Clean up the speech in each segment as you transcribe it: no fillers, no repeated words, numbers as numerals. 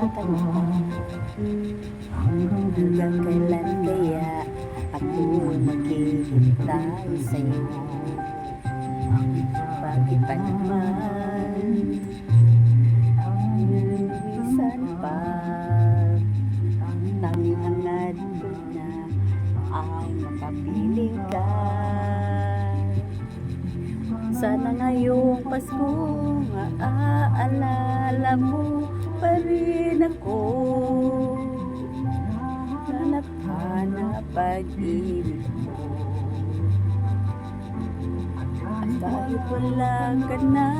tatanong, hanggang kailan kaya ako maghihintay sa'yo? Bakit pa naman minsan pa tanging hangad ko na ay makapiling ka? Sana ngayong Pasko maaalala mo pa rin ako, hanap-hanap pag-ibig mo. At kahit wala ka na,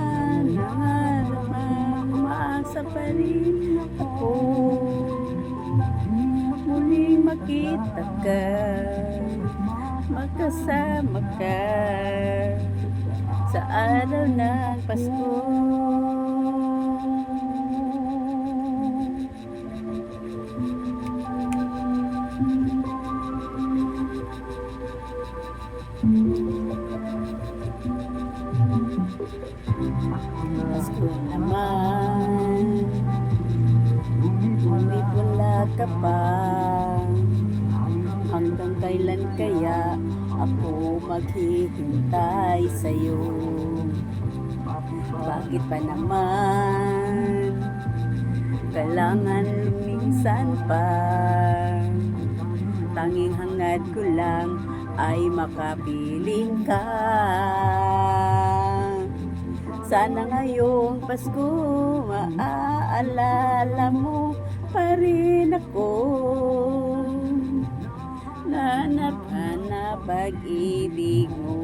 umaasa pa rin ako muling makita ka, magkasama ka sa araw ng Pasko. Pasko naman, ngunit wala ka pa. Hanggang kailan kaya ako maghihintay sa'yo? Bakit pa naman kailangan minsan pa tanging hangad ko lang ay makapiling ka? Sana ngayong Pasko maaalala mo pa rin ako, hanap-hanap pag-ibig mo.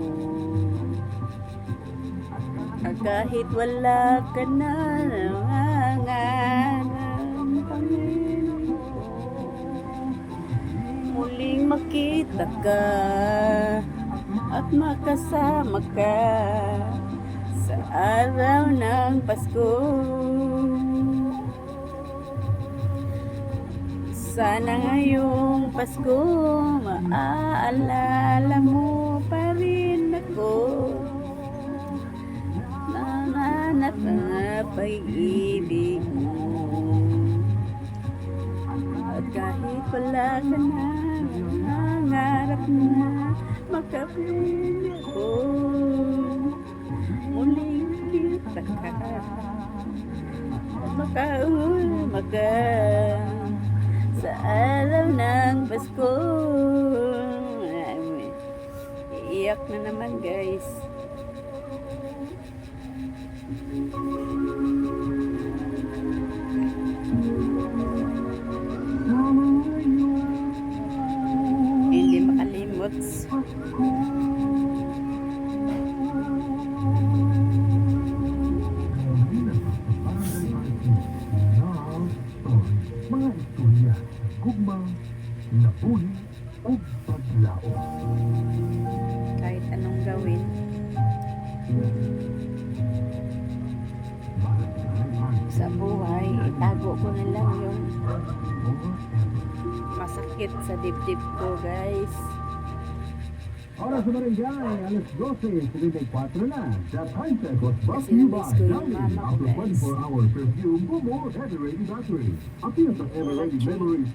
Kahit wala ka na, nangangarap Panginoon, muling makita ka at makasama ka sa araw ng Pasko. Sana ngayong Pasko maaalala mo pa rin ako, nanganap na pag-ibig mo. At kahit wala ka na, nangarap na makapiling ako, muling kita ka at makaulma ka sa araw ng Pasko. Iiyak na naman, guys. Hindi makalimot. Mga istorya, gugma, nabuhi o paglao. Kahit anong gawin, sa buhay, itago ko na lang yung masakit sa dibdib ko, guys. Oras sa barangay, alas 12:34 na. Sa time check was brought Kasi to you by namiss ko yung Downy mama ko, After guys. 24 hour perfume, Gumo Everready Battery. Appeal sa Everready Memories.